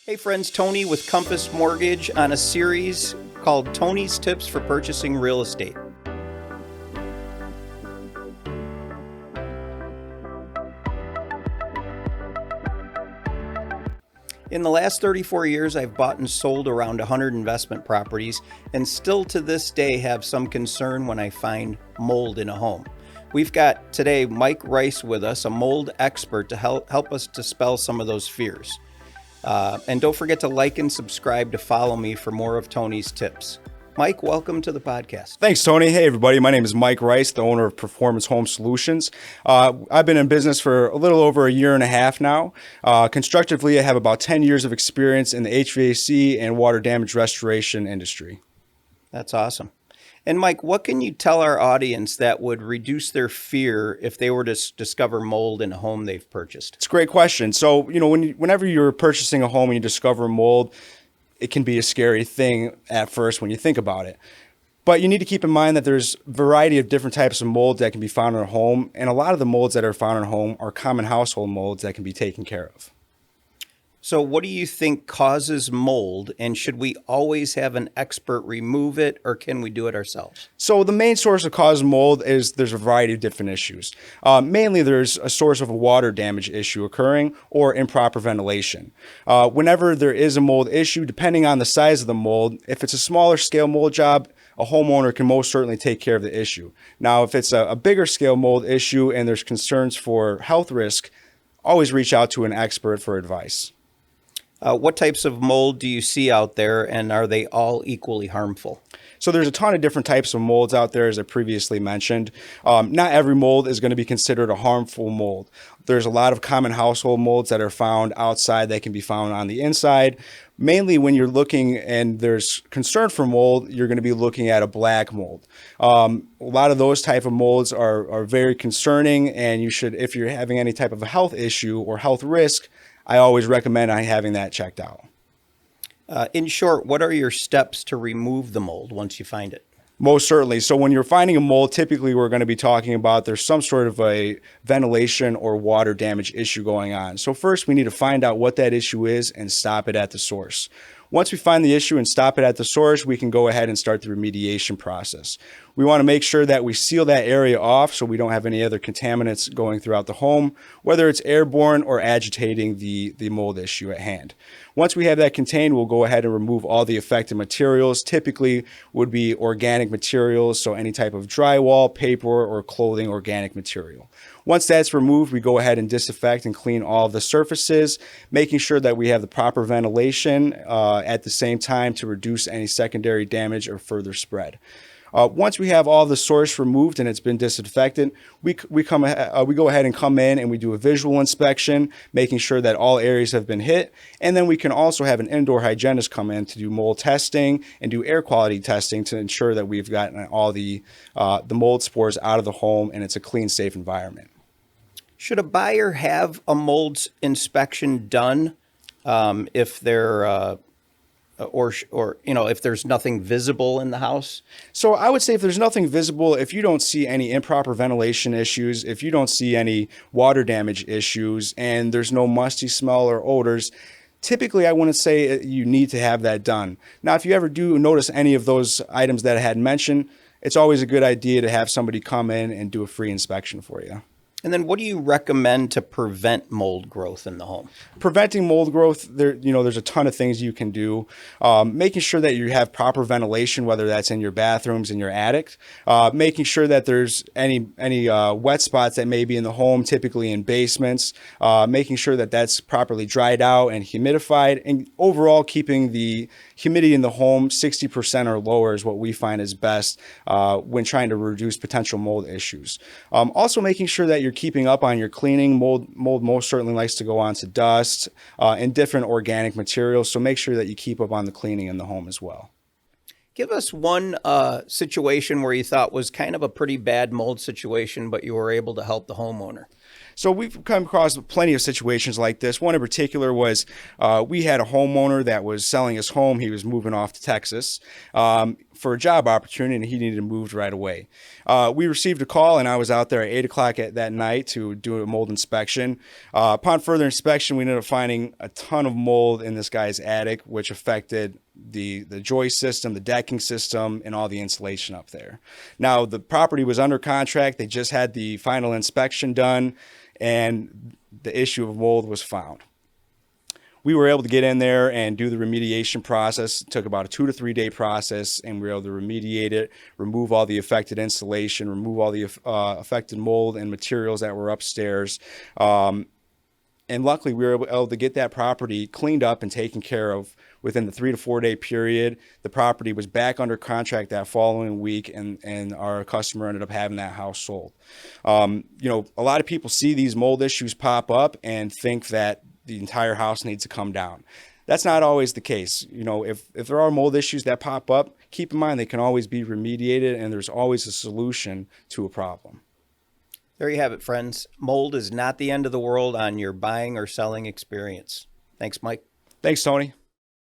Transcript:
Hey friends, Tony with Compass Mortgage on a series called Tony's Tips for Purchasing Real Estate. In the last 34 years, I've bought and sold around 100 investment properties and still to this day have some concern when I find mold in a home. We've got today Mike Rice with us, a mold expert, to help us dispel some of those fears. And don't forget to like and subscribe to follow me for more of Tony's tips. Mike, welcome to the podcast. Thanks, Tony. Hey, everybody. My name is Mike Rice, the owner of Performance Home Solutions. I've been in business for a little over a year and a half now. Constructively, I have about 10 years of experience in the HVAC and water damage restoration industry. That's awesome. And Mike, what can you tell our audience that would reduce their fear if they were to discover mold in a home they've purchased? It's a great question. So, whenever you're purchasing a home and you discover mold, it can be a scary thing at first when you think about it. But you need to keep in mind that there's a variety of different types of molds that can be found in a home. And a lot of the molds that are found in a home are common household molds that can be taken care of. So what do you think causes mold, and should we always have an expert remove it, or can we do it ourselves? So the main source of cause of mold is there's a variety of different issues. Mainly there's a source of a water damage issue occurring or improper ventilation. Whenever there is a mold issue, depending on the size of the mold, if it's a smaller scale mold job, a homeowner can most certainly take care of the issue. Now, if it's a bigger scale mold issue and there's concerns for health risk, always reach out to an expert for advice. What types of mold do you see out there, and are they all equally harmful? So there's a ton of different types of molds out there, as I previously mentioned. Not every mold is going to be considered a harmful mold. There's a lot of common household molds that are found outside that can be found on the inside. Mainly when you're looking and there's concern for mold, you're going to be looking at a black mold. A lot of those type of molds are very concerning, and you should, if you're having any type of a health issue or health risk, I always recommend having that checked out. In short, what are your steps to remove the mold once you find it? Most certainly. So when you're finding a mold, typically we're going to be talking about there's some sort of a ventilation or water damage issue going on. So first we need to find out what that issue is and stop it at the source. Once we find the issue and stop it at the source, we can go ahead and start the remediation process. We want to make sure that we seal that area off so we don't have any other contaminants going throughout the home, whether it's airborne or agitating the mold issue at hand. Once we have that contained, we'll go ahead and remove all the affected materials. Typically would be organic materials, so any type of drywall, paper, or clothing organic material. Once that's removed, we go ahead and disinfect and clean all of the surfaces, making sure that we have the proper ventilation at the same time to reduce any secondary damage or further spread. Once we have all the source removed and it's been disinfected, we go ahead and come in and we do a visual inspection, making sure that all areas have been hit. And then we can also have an indoor hygienist come in to do mold testing and do air quality testing to ensure that we've gotten all the mold spores out of the home and it's a clean, safe environment. Should a buyer have a mold inspection done if they're if there's nothing visible in the house? So I would say if there's nothing visible, if you don't see any improper ventilation issues, if you don't see any water damage issues, and there's no musty smell or odors, typically I wouldn't say you need to have that done. Now, if you ever do notice any of those items that I had mentioned, it's always a good idea to have somebody come in and do a free inspection for you. And then what do you recommend to prevent mold growth in the home? Preventing mold growth, there's a ton of things you can do. Making sure that you have proper ventilation, whether that's in your bathrooms, in your attic. Making sure that there's any wet spots that may be in the home, typically in basements. Making sure that that's properly dried out and humidified. And overall, keeping the humidity in the home 60% or lower is what we find is best when trying to reduce potential mold issues. Also making sure that you're keeping up on your cleaning. Mold most certainly likes to go onto dust and different organic materials, so make sure that you keep up on the cleaning in the home as well. Give us one situation where you thought was kind of a pretty bad mold situation, but you were able to help the homeowner. So we've come across plenty of situations like this. One in particular was we had a homeowner that was selling his home. He was moving off to Texas for a job opportunity, and he needed to move right away. We received a call, and I was out there at 8 o'clock that night to do a mold inspection. Upon further inspection, we ended up finding a ton of mold in this guy's attic, which affected the joist system, the decking system, and all the insulation up there. Now, the property was under contract. They just had the final inspection done, and the issue of mold was found. We were able to get in there and do the remediation process. It took about a 2 to 3 day process, and we were able to remediate it, remove all the affected insulation, remove all the affected mold and materials that were upstairs. And luckily, we were able to get that property cleaned up and taken care of within the 3 to 4 day period. The property was back under contract that following week, and our customer ended up having that house sold. You know, a lot of people see these mold issues pop up and think that the entire house needs to come down. That's not always the case. You know, if there are mold issues that pop up, keep in mind they can always be remediated, and there's always a solution to a problem. There you have it, friends. Mold is not the end of the world on your buying or selling experience. Thanks, Mike. Thanks, Tony.